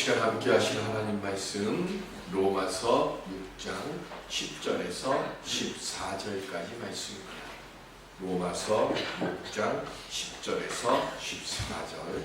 시간 함께 하실 하나님 말씀 로마서 6장 10절에서 14절까지 말씀입니다. 로마서 6장 10절에서 14절.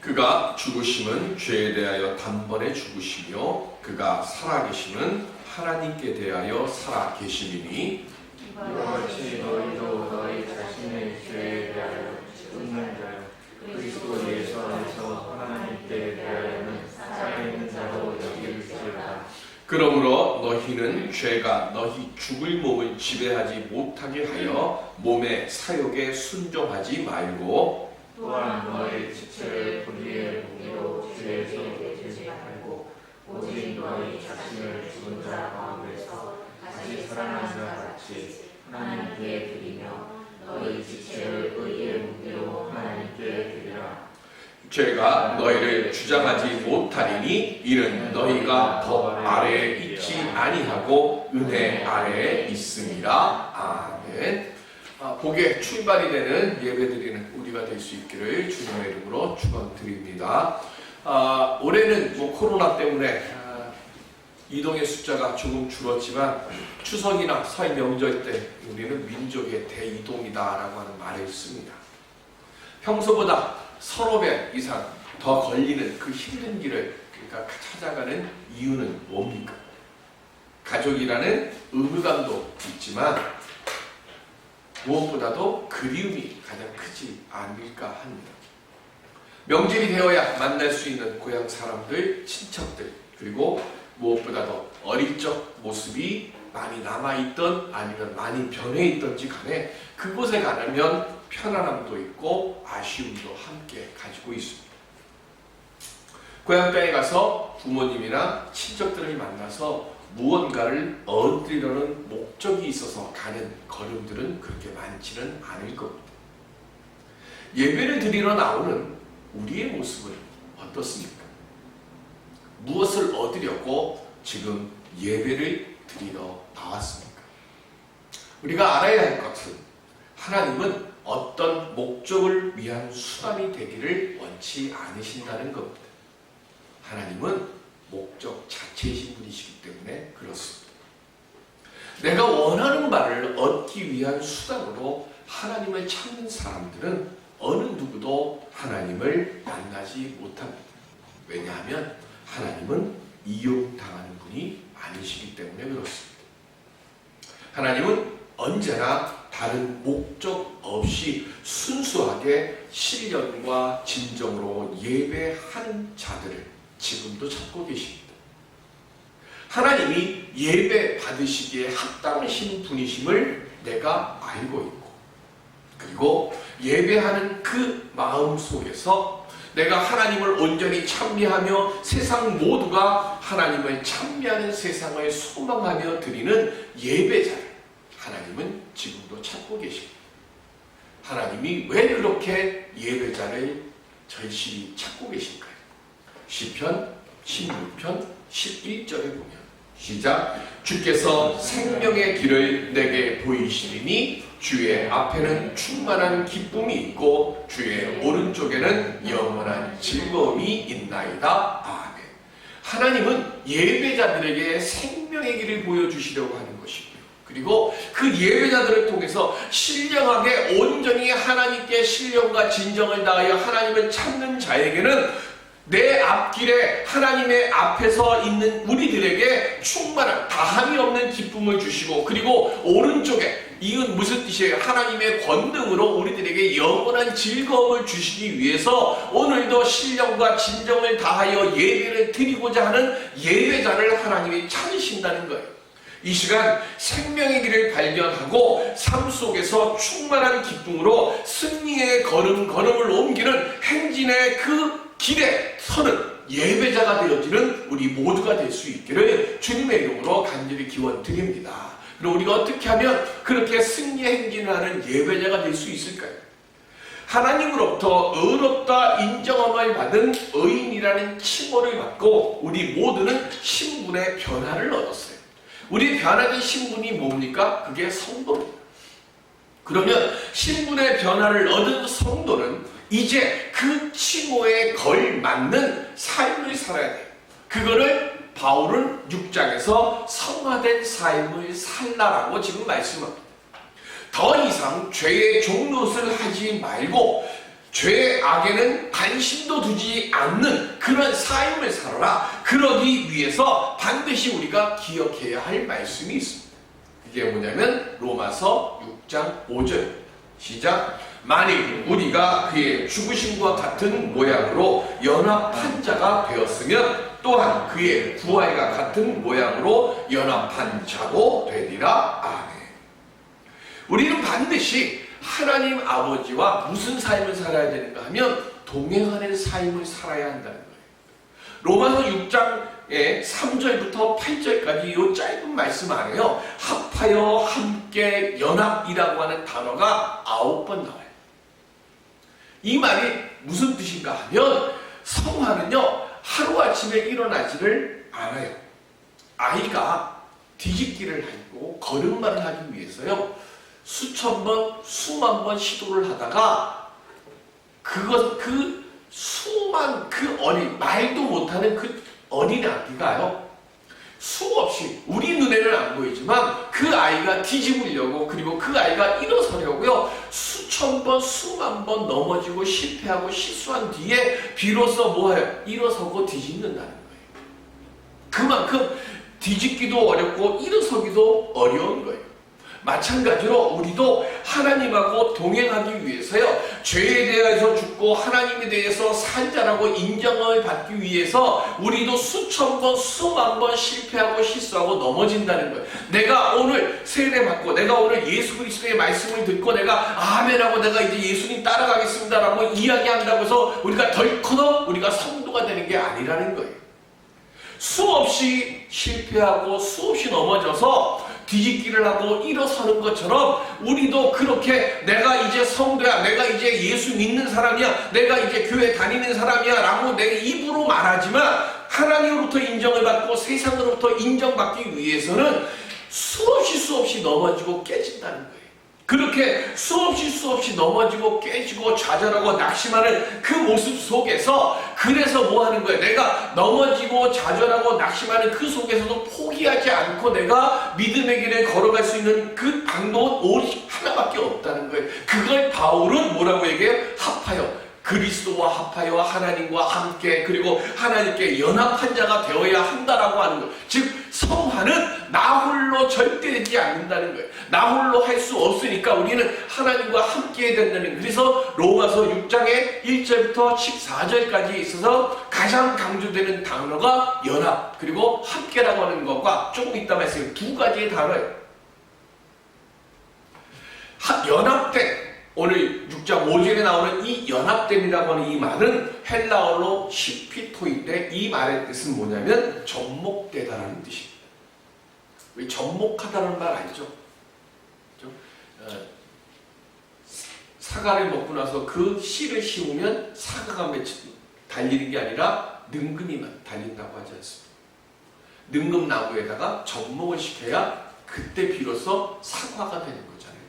그가 죽으심은 죄에 대하여 단번에 죽으시며 그가 살아계심은 하나님께 대하여 살아계심이니 이와 같이 너희도 너희 자신의 죄에 대하여 죽는 자요 그리스도 예수 안에서 하나님께 대하여는 살아있는 자로 여길지어다. 그러므로 너희는 죄가 너희 죽을 몸을 지배하지 못하게 하여 몸의 사욕에 순종하지 말고 또한 너희 지체를 불의의 무기로 죄에서 되지 말고 오직 너희 자신을 죽은 자 가운데서 다시 살아난 자 같이 하나님께 드리며 너희 지체를 의의 무기로 하나님께 드리라. 죄가 너희를 주장하지 못하리니 이는 너희가 법 아래에 있지 아니하고 은혜 아래에 있음이라. 아멘. 복의 출발이 되는 예배드리는 우리가 될 수 있기를 주님의 이름으로 축원드립니다. 올해는 코로나 때문에 이동의 숫자가 조금 줄었지만 추석이나 설 명절 때 우리는 민족의 대이동이다라고 하는 말을 씁니다. 평소보다 서너 배 이상 더 걸리는 그 힘든 길을 그러니까 찾아가는 이유는 뭡니까? 가족이라는 의무감도 있지만 무엇보다도 그리움이 가장 크지 않을까 합니다. 명절이 되어야 만날 수 있는 고향 사람들, 친척들, 그리고 무엇보다도 어릴 적 모습이 많이 남아있던 아니면 많이 변해있던지 간에 그곳에 가면 편안함도 있고 아쉬움도 함께 가지고 있습니다. 고향 땅에 가서 부모님이나 친척들을 만나서 무언가를 얻으려는 목적이 있어서 가는 걸음들은 그렇게 많지는 않을 겁니다. 예배를 드리러 나오는 우리의 모습은 어떻습니까? 무엇을 얻으려고 지금 예배를 드리러 나왔습니까? 우리가 알아야 할 것은 하나님은 어떤 목적을 위한 수단이 되기를 원치 않으신다는 겁니다. 하나님은 목적 자체이신 분이시기 때문에 그렇습니다. 내가 원하는 바를 얻기 위한 수단으로 하나님을 찾는 사람들은 어느 누구도 하나님을 만나지 못합니다. 왜냐하면 하나님은 이용당하는 분이 아니시기 때문에 그렇습니다. 하나님은 언제나 다른 목적 없이 순수하게 신령과 진정으로 예배하는 자들을 지금도 찾고 계십니다. 하나님이 예배 받으시기에 합당하신 분이심을 내가 알고 있고, 그리고 예배하는 그 마음 속에서 내가 하나님을 온전히 찬미하며 세상 모두가 하나님을 찬미하는 세상을 소망하며 드리는 예배자를 하나님은 지금도 찾고 계십니다. 하나님이 왜 그렇게 예배자를 절실히 찾고 계실까요? 시편 16편 11절에 보면 시작. 주께서 생명의 길을 내게 보이시리니 주의 앞에는 충만한 기쁨이 있고 주의 오른쪽에는 영원한 즐거움이 있나이다. 아멘. 하나님은 예배자들에게 생명의 길을 보여주시려고 하는 것이고요. 그리고 그 예배자들을 통해서 신령하게 온전히 하나님께 신령과 진정을 다하여 하나님을 찾는 자에게는 내 앞길에 하나님의 앞에서 있는 우리들에게 충만한 다함이 없는 기쁨을 주시고, 그리고 오른쪽에 이건 무슨 뜻이에요? 하나님의 권능으로 우리들에게 영원한 즐거움을 주시기 위해서 오늘도 신령과 진정을 다하여 예배를 드리고자 하는 예배자를 하나님이 찾으신다는 거예요. 이 시간 생명의 길을 발견하고 삶 속에서 충만한 기쁨으로 승리의 걸음을 옮기는 행진의 그 길에 서는 예배자가 되어지는 우리 모두가 될 수 있기를 주님의 이름으로 간절히 기원드립니다. 그럼 우리가 어떻게 하면 그렇게 승리의 행진을 하는 예배자가 될 수 있을까요? 하나님으로부터 의롭다 인정함을 받은 의인이라는 칭호를 받고 우리 모두는 신분의 변화를 얻었어요. 우리 변화된 신분이 뭡니까? 그게 성도입니다. 그러면 신분의 변화를 얻은 성도는 이제 그 칭호에 걸맞는 삶을 살아야 돼요. 그거를 바울은 6장에서 성화된 삶을 살라라고 지금 말씀합니다. 더 이상 죄의 종노릇을 하지 말고 죄의 악에는 관심도 두지 않는 그런 삶을 살아라. 그러기 위해서 반드시 우리가 기억해야 할 말씀이 있습니다. 그게 뭐냐면 로마서 6장 5절 시작. 만일 우리가 그의 죽으심과 같은 모양으로 연합한 자가 되었으면 또한 그의 부활과 같은 모양으로 연합한 자도 되리라. 아멘. 우리는 반드시 하나님 아버지와 무슨 삶을 살아야 되는가 하면 동행하는 삶을 살아야 한다는 거예요. 로마서 6장의 3절부터 8절까지 이 짧은 말씀 안에요. 합하여 함께 연합이라고 하는 단어가 9번 나와요. 이 말이 무슨 뜻인가 하면 성화는요 하루아침에 일어나지를 않아요. 아이가 뒤집기를 하고 걸음마를 하기 위해서요 수천 번, 수만 번 시도를 하다가 그 수만 말도 못하는 그 어린 아기가요 수없이 우리 눈에는 안 보이지만 그 아이가 뒤집으려고 그리고 그 아이가 일어서려고요 수천 번, 수만 번 넘어지고 실패하고 실수한 뒤에 비로소 뭐해요? 일어서고 뒤집는다는 거예요. 그만큼 뒤집기도 어렵고 일어서기도 어려운 거예요. 마찬가지로 우리도 하나님하고 동행하기 위해서요 죄에 대해서 죽고 하나님에 대해서 산 자라고 인정을 받기 위해서 우리도 수천 번 수만 번 실패하고 실수하고 넘어진다는 거예요. 내가 오늘 세례 받고 내가 오늘 예수 그리스도의 말씀을 듣고 내가 아멘하고 내가 이제 예수님 따라가겠습니다 라고 이야기한다고 해서 우리가 덜커덕 우리가 성도가 되는 게 아니라는 거예요. 수없이 실패하고 수없이 넘어져서 뒤집기를 하고 일어서는 것처럼 우리도 그렇게 내가 이제 성도야, 내가 이제 예수 믿는 사람이야, 내가 이제 교회 다니는 사람이야 라고 내 입으로 말하지만 하나님으로부터 인정을 받고 세상으로부터 인정받기 위해서는 수없이 넘어지고 깨진다는 거예요. 그렇게 수없이 넘어지고 깨지고 좌절하고 낙심하는 그 모습 속에서 그래서 뭐 하는 거예요? 내가 넘어지고 좌절하고 낙심하는 그 속에서도 포기하지 않고 내가 믿음의 길을 걸어갈 수 있는 그 방법은 오직 하나밖에 없다는 거예요. 그걸 바울은 뭐라고 얘기해요? 합하여. 그리스도와 합하여 하나님과 함께 그리고 하나님께 연합한 자가 되어야 한다라고 하는 거예요. 즉 성화는 나 홀로 절대 되지 않는다는 거예요. 나 홀로 할 수 없으니까 우리는 하나님과 함께 해야 된다는 거예요. 그래서 로마서 6장의 1절부터 14절까지 있어서 가장 강조되는 단어가 연합 그리고 함께라고 하는 것과 조금 이따 말씀드린 두 가지의 단어예요. 연합된 오늘 6장 5절에 나오는 이 연합됨이라고 하는 이 말은 헬라어로 시피토인데 이 말의 뜻은 뭐냐면 접목되다라는 뜻입니다. 우리 접목하다는 말 알죠? 사과를 먹고 나서 그 씨를 씌우면 사과가 달리는 게 아니라 능금이만 달린다고 하지 않습니다. 능금나무에다가 접목을 시켜야 그때 비로소 사과가 되는 거잖아요.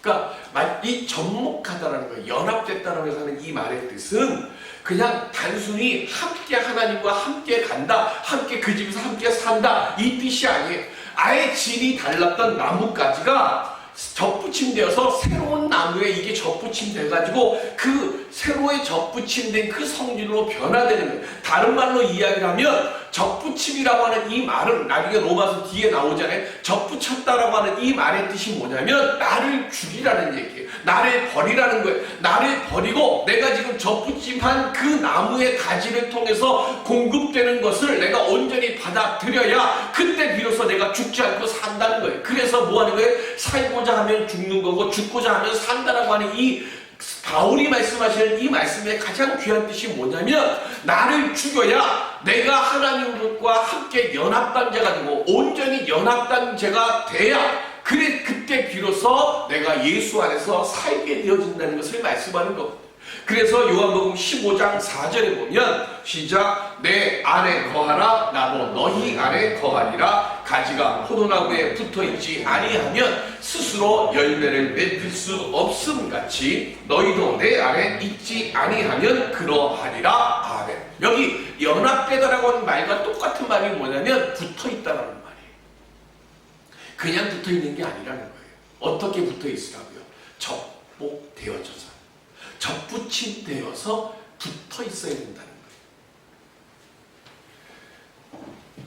그러니까 이 접목하다라는 거예요. 연합됐다라고 해서 하는 이 말의 뜻은 그냥 단순히 함께 하나님과 함께 간다, 함께 그 집에서 함께 산다 이 뜻이 아니에요. 아예 질이 달랐던 나뭇가지가 접붙임되어서 새로운 나무에 이게 접붙임돼가지고 그 새로이 접붙임된 그 성질로 변화되는 거예요. 다른 말로 이야기를 하면 접붙임이라고 하는 이 말은 나중에 로마서 뒤에 나오잖아요. 접붙였다라고 하는 이 말의 뜻이 뭐냐면 나를 죽이라는 얘기예요. 나를 버리라는 거예요. 나를 버리고 내가 지금 접붙임한 그 나무의 가지를 통해서 공급되는 것을 내가 온전히 받아들여야 그때 비로소 내가 죽지 않고 산다는 거예요. 그래서 뭐 하는 거예요? 살고자 하면 죽는 거고 죽고자 하면 산다라고 하는 이 바울이 말씀하시는 이 말씀의 가장 귀한 뜻이 뭐냐면 나를 죽여야 내가 하나님과 함께 연합된 자가 되고 온전히 연합된 자가 돼야 그래 그때 비로소 내가 예수 안에서 살게 되어진다는 것을 말씀하는 겁니다. 그래서 요한복음 15장 4절에 보면 시작 내 안에 거하라 나도 너희 안에 거하리라 가지가 포도나무에 붙어있지 아니하면 스스로 열매를 맺을 수 없음 같이 너희도 내 안에 있지 아니하면 그러하리라. 아멘. 여기 연합되다라고 하는 말과 똑같은 말이 뭐냐면 붙어있다라는 말이에요. 그냥 붙어있는 게 아니라는 거예요. 어떻게 붙어있으라고요? 접목되어져서, 접붙임되어서 붙어있어야 된다는 거예요.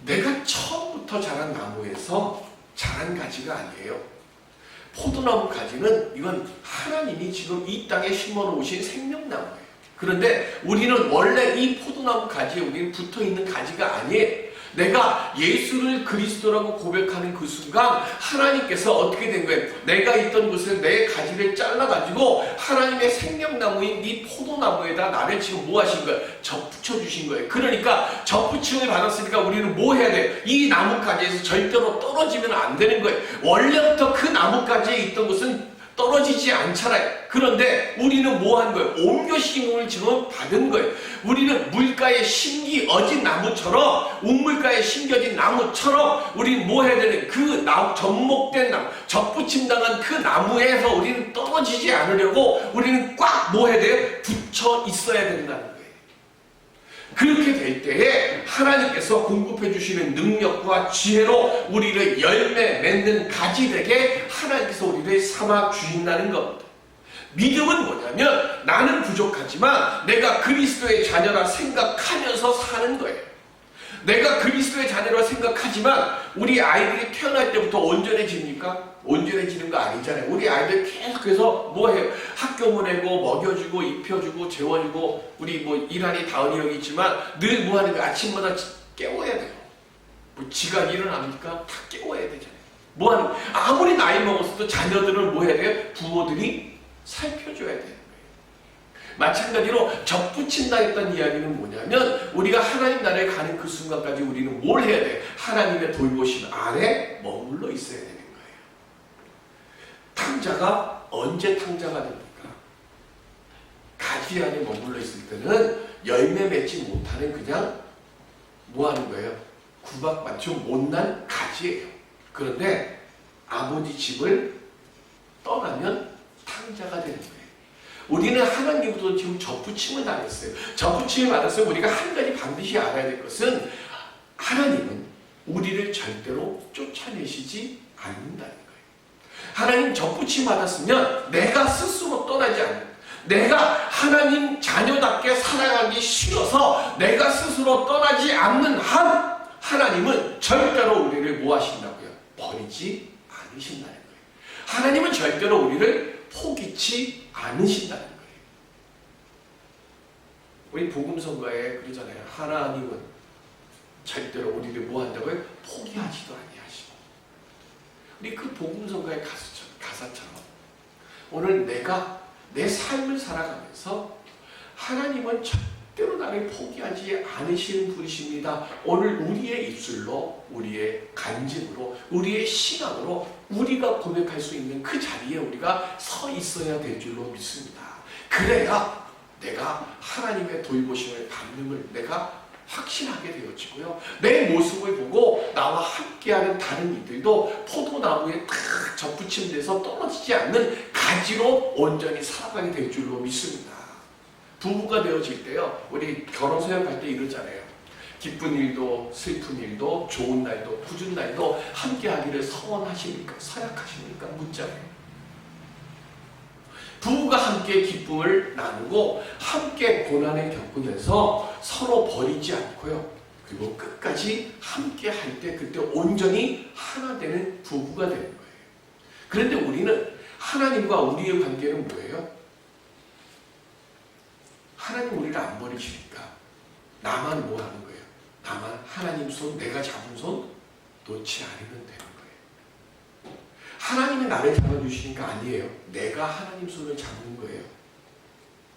내가 처음부터 자란 나무에서 자란 가지가 아니에요. 포도나무 가지는 이건 하나님이 지금 이 땅에 심어놓으신 생명나무예요. 그런데 우리는 원래 이 포도나무 가지에 우리는 붙어있는 가지가 아니에요. 내가 예수를 그리스도라고 고백하는 그 순간 하나님께서 어떻게 된 거예요? 내가 있던 곳에 내 가지를 잘라가지고 하나님의 생명나무인 이 포도나무에다 나를 지금 뭐 하신 거예요? 접붙여 주신 거예요. 그러니까 접붙임을 받았으니까 우리는 뭐 해야 돼요? 이 나무가지에서 절대로 떨어지면 안 되는 거예요. 원래부터 그 나무가지에 있던 곳은 떨어지지 않잖아요. 그런데 우리는 뭐 한 거예요? 옮겨 심음을 지금 받은 거예요. 우리는 물가에 심기어진 나무처럼, 우물가에 심겨진 나무처럼 우리는 뭐 해야 되는 그 접목된 나무, 접붙임당한 그 나무에서 우리는 떨어지지 않으려고 우리는 꽉 뭐 해야 돼요? 붙여 있어야 된다는 거예요. 그렇게 될 때에 하나님께서 공급해 주시는 능력과 지혜로 우리를 열매 맺는 가지 되게 하나님께서 우리를 삼아 주신다는 겁니다. 믿음은 뭐냐면 나는 부족하지만 내가 그리스도의 자녀라 생각하면서 사는 거예요. 내가 그리스도의 자녀라 생각하지만 우리 아이들이 태어날 때부터 온전해집니까? 온전해지는 거 아니잖아요. 우리 아이들 계속해서 뭐 해요? 학교 보내고 먹여주고 입혀주고 재워주고 우리 뭐 일하니 다은이 형이 있지만 늘 뭐 하는 거예요? 아침마다 깨워야 돼요. 뭐 지가 일어납니까? 다 깨워야 되잖아요. 뭐 하는 거예요? 아무리 나이 먹었어도 자녀들을 뭐 해야 돼요? 부모들이 살펴줘야 되는 거예요. 마찬가지로 접붙인다 했던 이야기는 뭐냐면 우리가 하나님 나라에 가는 그 순간까지 우리는 뭘 해야 돼요? 하나님의 돌보심 아래 머물러 있어야 되는 거예요. 탕자가 언제 탕자가 됩니까? 가지 안에 머물러 있을 때는 열매 맺지 못하는 그냥 뭐 하는 거예요? 구박받 좀 못난 가지예요. 그런데 아버지 집을 떠나면 탕자가 되는 거예요. 우리는 하나님으로부터 지금 접붙임을 당했어요. 접붙임을 받았어요. 우리가 한 가지 반드시 알아야 될 것은 하나님은 우리를 절대로 쫓아내시지 않는다는 거예요. 하나님 접붙임 받았으면 내가 스스로 떠나지 않는, 내가 하나님 자녀답게 살아가기 싫어서 내가 스스로 떠나지 않는 한 하나님은 절대로 우리를 뭐 하신다고요? 버리지 않으신다는 거예요. 하나님은 절대로 우리를 포기치 않으신다는 거예요. 우리 복음성가에 그러잖아요. 하나님은 절대로 우리를 뭐 한다고요? 포기하지도 아니하시고. 우리 그 복음성가의 가사처럼 오늘 내가 내 삶을 살아가면서 하나님은 절대로 나를 포기하지 않으시는 분이십니다. 오늘 우리의 입술로, 우리의 간증으로, 우리의 신앙으로 우리가 고백할 수 있는 그 자리에 우리가 서 있어야 될 줄로 믿습니다. 그래야 내가 하나님의 돌보심을 받는 걸 내가 확신하게 되어지고요. 내 모습을 보고 나와 함께하는 다른 이들도 포도나무에 탁 접붙임돼서 떨어지지 않는 가지로 온전히 살아가게 될 줄로 믿습니다. 부부가 되어질 때요, 우리 결혼 서약할 때 이러잖아요. 기쁜 일도 슬픈 일도 좋은 날도 굳은 날도 함께하기를 서원하십니까? 서약하십니까? 묻잖아요. 부부가 함께 기쁨을 나누고 함께 고난을 겪으면서 서로 버리지 않고요. 그리고 끝까지 함께 할 때 그때 온전히 하나 되는 부부가 되는 거예요. 그런데 우리는 하나님과 우리의 관계는 뭐예요? 하나님 우리를 안 버리시니까 나만 뭐 하는 거예요? 나만 하나님 손, 내가 잡은 손 놓지 않으면 되는 거예요. 하나님이 나를 잡아주시니까 아니에요. 내가 하나님 손을 잡는 거예요.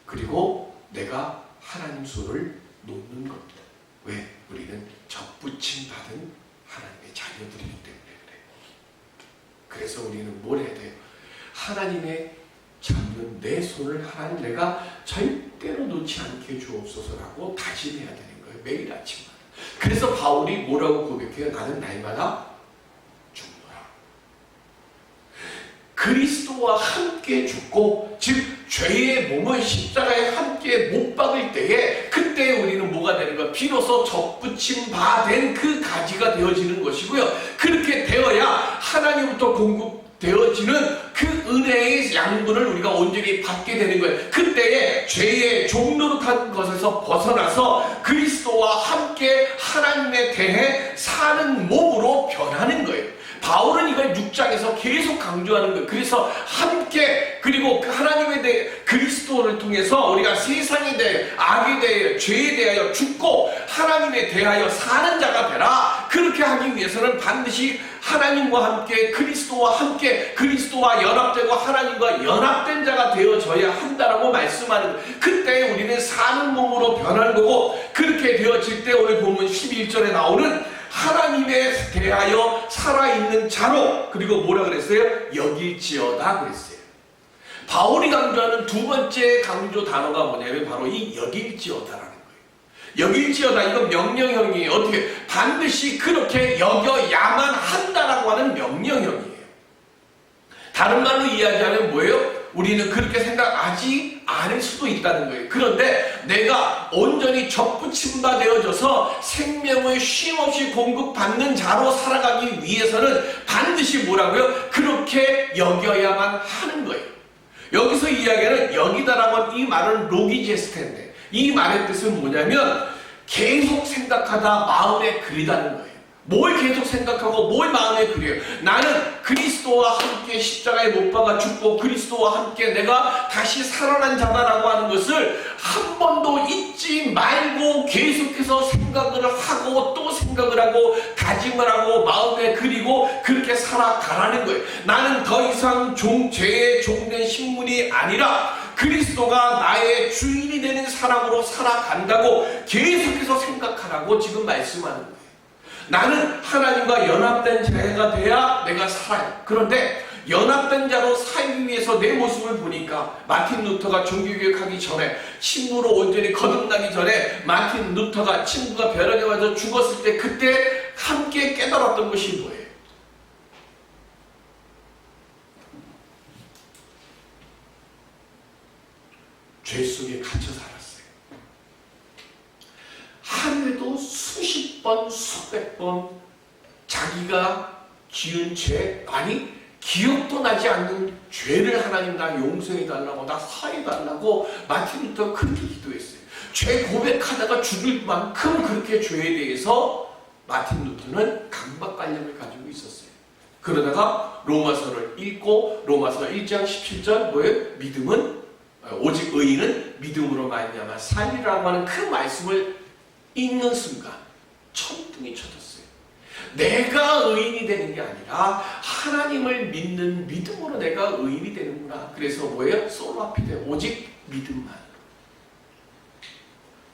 그리고 내가 하나님 손을 놓는 겁니다. 왜? 우리는 접붙임 받은 하나님의 자녀들이기 때문에 그래요. 그래서 우리는 뭘 해야 돼요? 하나님의 잡는 내 손을 하나님 내가 절대로 놓지 않게 주옵소서라고 다짐해야 되는 거예요. 매일 아침마다. 그래서 바울이 뭐라고 고백해요? 나는 날마다 그리스도와 함께 죽고, 즉 죄의 몸을 십자가에 함께 못 박을 때에, 그때 우리는 뭐가 되는 거야? 비로소 접붙임 바 된 그 가지가 되어지는 것이고요. 그렇게 되어야 하나님부터 공급되어지는 그 은혜의 양분을 우리가 온전히 받게 되는 거예요. 그때에 죄의 종노릇한 것에서 벗어나서 그리스도와 함께 하나님에 대해 사는 몸으로 변하는 거예요. 바울은 이걸 6장에서 계속 강조하는 거예요. 그래서 함께, 그리고 하나님에 대해 그리스도를 통해서 우리가 세상에 대해, 악에 대해, 죄에 대하여 죽고 하나님에 대하여 사는 자가 되라. 그렇게 하기 위해서는 반드시 하나님과 함께, 그리스도와 함께, 그리스도와 연합되고 하나님과 연합된 자가 되어져야 한다라고 말씀하는 거예요. 그때 우리는 사는 몸으로 변하는 거고, 그렇게 되어질 때 오늘 본문 11절에 나오는 하나님에 대하여 살아있는 자로, 그리고 뭐라 그랬어요? 여길지어다 그랬어요. 바울이 강조하는 두 번째 강조 단어가 뭐냐면 바로 이 여길지어다라는 거예요. 여길지어다, 이건 명령형이에요. 어떻게? 반드시 그렇게 여겨야만 한다라고 하는 명령형이에요. 다른 말로 이야기하면 뭐예요? 우리는 그렇게 생각하지 않을 수도 있다는 거예요. 그런데 내가 온전히 접붙임 바 되어져서 생명을 쉼없이 공급받는 자로 살아가기 위해서는 반드시 뭐라고요? 그렇게 여겨야만 하는 거예요. 여기서 이야기하는 여기다라고 하는 이 말은 로기제스테인데, 이 말의 뜻은 뭐냐면 계속 생각하다 마음에 그리다는 거예요. 뭘 계속 생각하고 뭘 마음에 그려요? 나는 그리스도와 함께 십자가에 못 박아 죽고 그리스도와 함께 내가 다시 살아난 자다라고 하는 것을 한 번도 잊지 말고 계속해서 생각을 하고 또 생각을 하고 다짐을 하고 마음에 그리고 그렇게 살아가라는 거예요. 나는 더 이상 죄의 종된 신분이 아니라 그리스도가 나의 주인이 되는 사람으로 살아간다고 계속해서 생각하라고 지금 말씀하는 거예요. 나는 하나님과 연합된 자가 돼야 내가 살아요. 그런데 연합된 자로 살기 위해서 내 모습을 보니까, 마틴 루터가 종교개혁하기 전에, 침으로 온전히 거듭나기 전에 마틴 루터가 친구가 벼락에 맞아 죽었을 때 그때 함께 깨달았던 것이 뭐예요? 죄 속에 갇혀 살았어요. 하루에도 수십 번, 수백 번 자기가 지은 죄, 아니 기억도 나지 않는 죄를 하나님 나 용서해달라고, 나 사해달라고 마틴 루터가 그렇게 기도했어요. 죄 고백하다가 죽을 만큼 그렇게 죄에 대해서 마틴 루터는 강박관념을 가지고 있었어요. 그러다가 로마서를 읽고 로마서 1장 17절 뭐예요? 믿음은, 오직 의인은 믿음으로 말미암아 살리라고 하는 그 말씀을 읽는 순간 천둥이 쳐졌어요. 내가 의인이 되는 게 아니라 하나님을 믿는 믿음으로 내가 의인이 되는구나. 그래서 뭐예요? 솔라 피데, 오직 믿음만.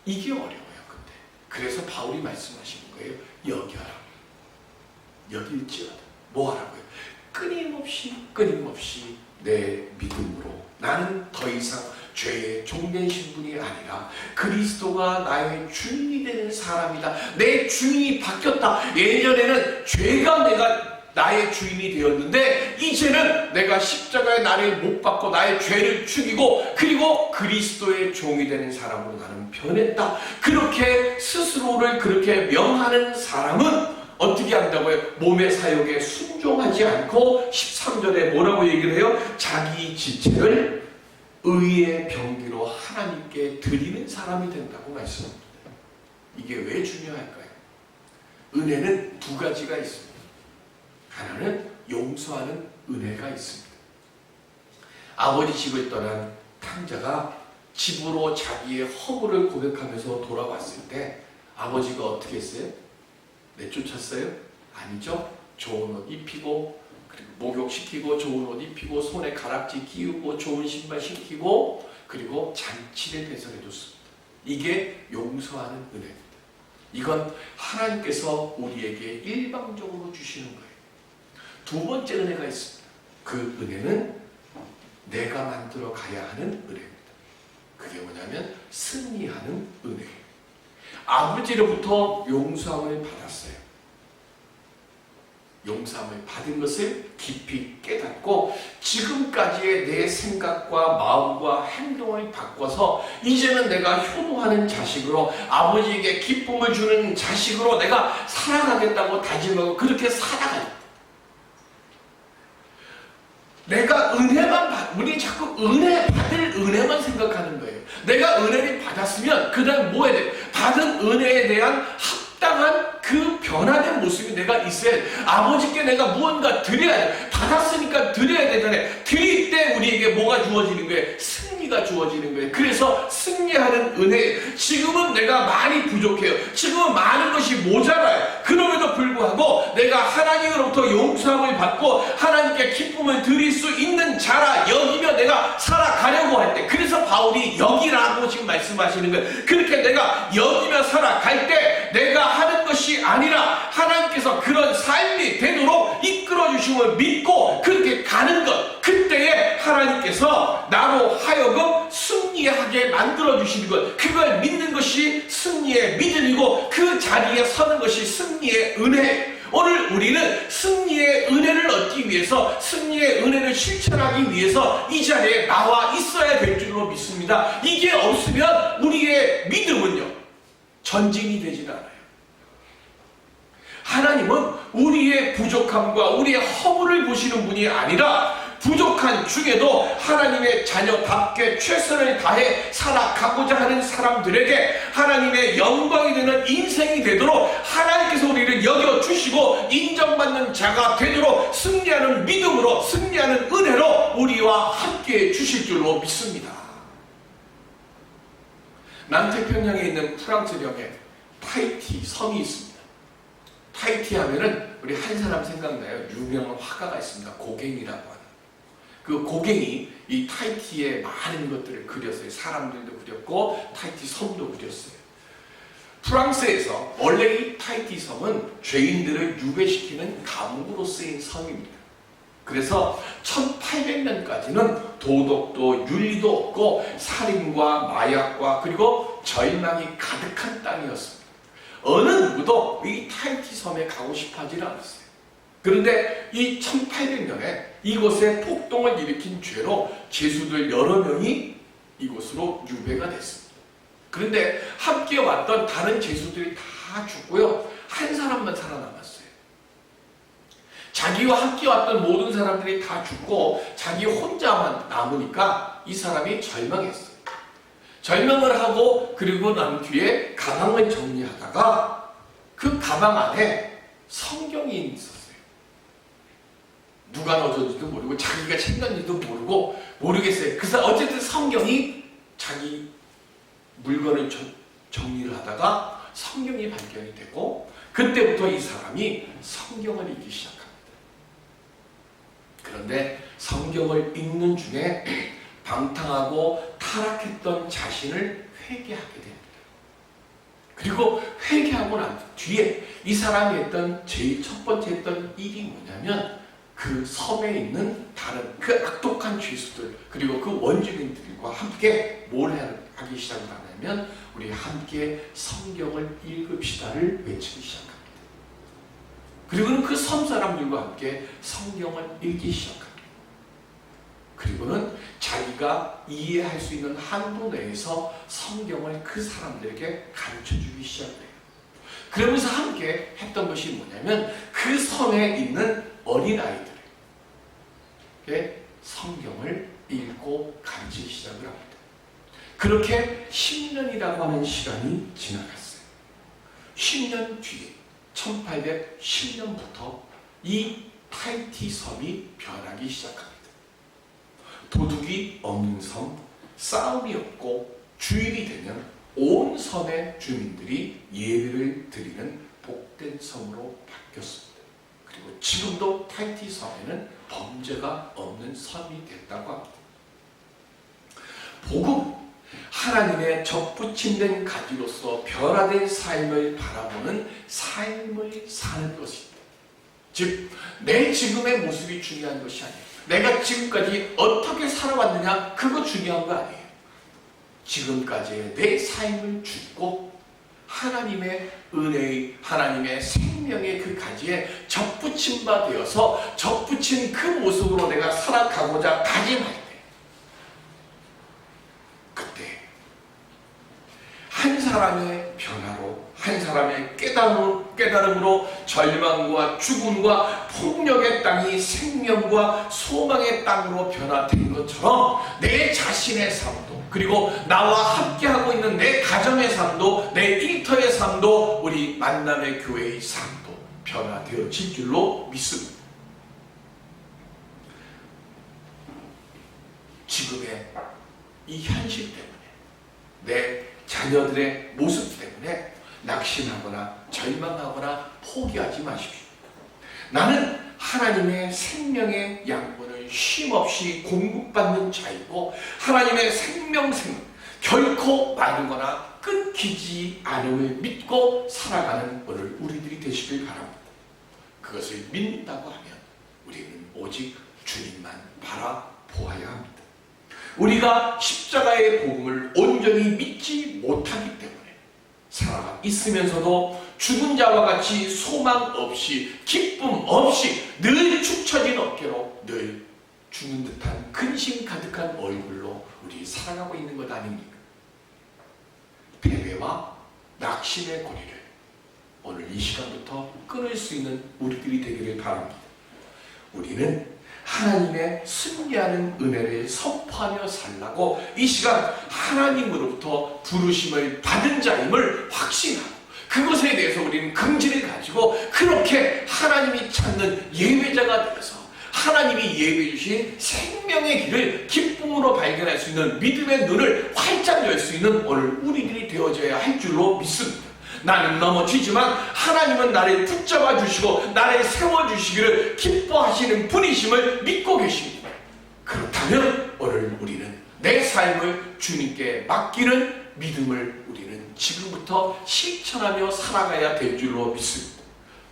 이게 어려워요. 근데 그래서 바울이 말씀하시는 거예요. 여겨라. 여길지어다. 뭐 하라고요? 끊임없이 내 믿음으로 나는 더 이상 죄의 종된 신분이 아니라 그리스도가 나의 주인이 되는 사람이다. 내 주인이 바뀌었다. 예전에는 죄가 내가 나의 주인이 되었는데 이제는 내가 십자가에 나를 못 박고 나의 죄를 죽이고 그리고 그리스도의 종이 되는 사람으로 나는 변했다. 그렇게 스스로를 그렇게 명하는 사람은 어떻게 한다고요? 몸의 사욕에 순종하지 않고 13절에 뭐라고 얘기를 해요? 자기 지체를 의의 병기로 하나님께 드리는 사람이 된다고 말씀합니다. 이게 왜 중요할까요? 은혜는 두 가지가 있습니다. 하나는 용서하는 은혜가 있습니다. 아버지 집을 떠난 탕자가 집으로 자기의 허물을 고백하면서 돌아왔을 때 아버지가 어떻게 했어요? 내쫓았어요? 아니죠. 좋은 옷 입히고 그리고 목욕시키고 좋은 옷 입히고 손에 가락지 끼우고 좋은 신발 신기고 그리고 잔치를 배설해줬습니다. 이게 용서하는 은혜입니다. 이건 하나님께서 우리에게 일방적으로 주시는 거예요. 두 번째 은혜가 있습니다. 그 은혜는 내가 만들어 가야 하는 은혜입니다. 그게 뭐냐면 승리하는 은혜예요. 아버지로부터 용서함을 받았어요. 용서함을 받은 것을 깊이 깨닫고 지금까지의 내 생각과 마음과 행동을 바꿔서 이제는 내가 효도하는 자식으로, 아버지에게 기쁨을 주는 자식으로 내가 살아가겠다고 다짐하고 그렇게 살아가요. 내가 우리 자꾸 받을 은혜만 생각하는 거예요. 내가 은혜를 받았으면 그 다음 뭐 해야 돼? 받은 은혜에 대한 합당한 그 변화된 모습이 내가 있어야 돼. 아버지께 내가 무언가 드려야 돼. 받았으니까 드려야 되잖아요. 드릴 때 우리에게 뭐가 주어지는 거예요? 승리가 주어지는 거예요. 그래서 승리하는 은혜. 지금은 내가 많이 부족해요. 지금은 많은 것이 모자라요. 그럼에도 불구하고 내가 하나님으로부터 용서함을 받고 하나님께 기쁨을 드릴 수 있는 자라 여기며 내가 살아가려고 할 때, 그래서 바울이 여기라고 지금 말씀하시는 거예요. 그렇게 내가 여기며 살아갈 때 내가 하는 것이 아니라 하나님께서 그런 삶이 되도록 이끌어 주심을 믿고 그렇게 가는 것, 그때에 하나님께서 나로 하여금 승리하게 만들어 주시는 것, 그걸 믿는 것이 승리의 믿음이고 그 자리에 서는 것이 승리의 은혜. 오늘 우리는 승리의 은혜를 얻기 위해서, 승리의 은혜를 실천하기 위해서 이 자리에 나와 있어야 될 줄로 믿습니다. 이게 없으면 우리의 믿음은요, 전진이 되질 않아요. 하나님은 우리의 부족함과 우리의 허물을 보시는 분이 아니라 부족한 중에도 하나님의 자녀답게 최선을 다해 살아가고자 하는 사람들에게 하나님의 영광이 되는 인생이 되도록 하나님께서 우리를 여겨주시고 인정받는 자가 되도록 승리하는 믿음으로, 승리하는 은혜로 우리와 함께 주실 줄로 믿습니다. 남태평양에 있는 프랑스령에 타히티 섬이 있습니다. 타히티 하면은 우리 한 사람 생각나요. 유명한 화가가 있습니다. 고갱이라고 하는. 그 고갱이 이 타히티의 많은 것들을 그렸어요. 사람들도 그렸고 타히티 섬도 그렸어요. 프랑스에서 원래 이 타히티 섬은 죄인들을 유배시키는 감옥으로 쓰인 섬입니다. 그래서 1800년까지는 도덕도 윤리도 없고 살인과 마약과 그리고 절망이 가득한 땅이었습니다. 어느 누구도 이 타히티 섬에 가고 싶어 하지 않았어요. 그런데 이 1800년에 이곳에 폭동을 일으킨 죄로 죄수들 여러 명이 이곳으로 유배가 됐습니다. 그런데 함께 왔던 다른 죄수들이 다 죽고요. 한 사람만 살아남았어요. 자기와 함께 왔던 모든 사람들이 다 죽고 자기 혼자만 남으니까 이 사람이 절망했어요. 절망을 하고 그리고 난 뒤에 가방을 정리하다가 그 가방 안에 성경이 있었어요. 누가 넣어줬는지도 모르고 자기가 챙겼는지도 모르겠어요. 그래서 어쨌든 성경이 자기 물건을 정리를 하다가 성경이 발견이 되고 그때부터 이 사람이 성경을 읽기 시작합니다. 그런데 성경을 읽는 중에 방탕하고 타락했던 자신을 회개하게 됩니다. 그리고 회개하고 난 뒤에 이 사람이 했던 제일 첫 번째 했던 일이 뭐냐면 그 섬에 있는 다른 그 악독한 죄수들 그리고 그 원주민들과 함께 뭘 하기 시작을 하냐면 우리 함께 성경을 읽읍시다를 외치기 시작합니다. 그리고는 그 섬 사람들과 함께 성경을 읽기 시작합니다. 그리고는 자기가 이해할 수 있는 한도 내에서 성경을 그 사람들에게 가르쳐주기 시작해요. 그러면서 함께 했던 것이 뭐냐면 그 섬에 있는 어린아이들에게 성경을 읽고 가르치기 시작을 합니다. 그렇게 10년이라고 하는 시간이 지나갔어요. 10년 뒤에 1810년부터 이 타히티 섬이 변하기 시작합니다. 도둑이 없는 섬, 싸움이 없고 주일이 되면 온 섬의 주민들이 예배를 드리는 복된 섬으로 바뀌었습니다. 그리고 지금도 타히티 섬에는 범죄가 없는 섬이 됐다고 합니다. 복음, 하나님의 접붙임된 가지로서 변화된 삶을 바라보는 삶을 사는 것입니다. 즉, 내 지금의 모습이 중요한 것이 아니에요. 내가 지금까지 어떻게 살아왔느냐, 그거 중요한 거 아니에요. 지금까지의 내 삶을 죽고 하나님의 은혜의, 하나님의 생명의 그 가지에 접붙임 바 되어서 접붙인 그 모습으로 내가 살아가고자 다짐할 때, 그때 한 사람의 변화로, 한 사람의 깨달음으로 절망과 죽음과 폭력의 땅이 생명과 소망의 땅으로 변화된 것처럼 내 자신의 삶도, 그리고 나와 함께하고 있는 내 가정의 삶도, 내 일터의 삶도, 우리 만남의 교회의 삶도 변화되어질 줄로 믿습니다. 지금의 이 현실 때문에, 내 자녀들의 모습 때문에 낙심하거나 절망하거나 포기하지 마십시오. 나는 하나님의 생명의 양분을 쉼없이 공급받는 자이고, 하나님의 생명샘은 결코 마르거나 끊기지 않음을 믿고 살아가는 오늘 우리들이 되시길 바랍니다. 그것을 믿는다고 하면 우리는 오직 주님만 바라보아야 합니다. 우리가 십자가의 복음을 온전히 믿지 못하기 때문에 살아 있으면서도 죽은 자와 같이 소망 없이, 기쁨 없이, 늘 축 처진 어깨로 늘 죽는 듯한 근심 가득한 얼굴로 우리 살아가고 있는 것 아닙니까? 패배와 낙심의 고리를 오늘 이 시간부터 끊을 수 있는 우리들이 되기를 바랍니다. 우리는 하나님의 승리하는 은혜를 선포하며 살라고 이 시간 하나님으로부터 부르심을 받은 자임을 확신하고, 그것에 대해서 우리는 긍지를 가지고 그렇게 하나님이 찾는 예배자가 되어서 하나님이 예배해 주신 생명의 길을 기쁨으로 발견할 수 있는 믿음의 눈을 활짝 열 수 있는 오늘 우리들이 되어져야 할 줄로 믿습니다. 나는 넘어지지만 하나님은 나를 붙잡아 주시고 나를 세워주시기를 기뻐하시는 분이심을 믿고 계십니다. 그렇다면 오늘 우리는 내 삶을 주님께 맡기는 믿음을 우리는 지금부터 실천하며 살아가야 될 줄로 믿습니다.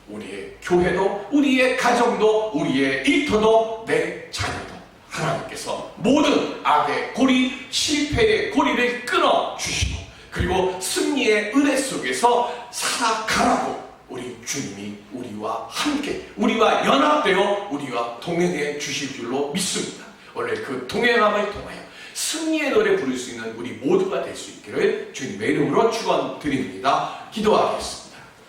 우리의 교회도, 우리의 가정도, 우리의 일터도, 내 자녀도 하나님께서 모든 악의 고리, 실패의 고리를 끊어주시고, 그리고 승리의 은혜 속에서 살아가라고 우리 주님이 우리와 함께, 우리와 연합되어 우리와 동행해 주실 줄로 믿습니다. 오늘 그 동행함을 통하여 승리의 노래 부를 수 있는 우리 모두가 될 수 있기를 주님의 이름으로 축원드립니다. 기도하겠습니다.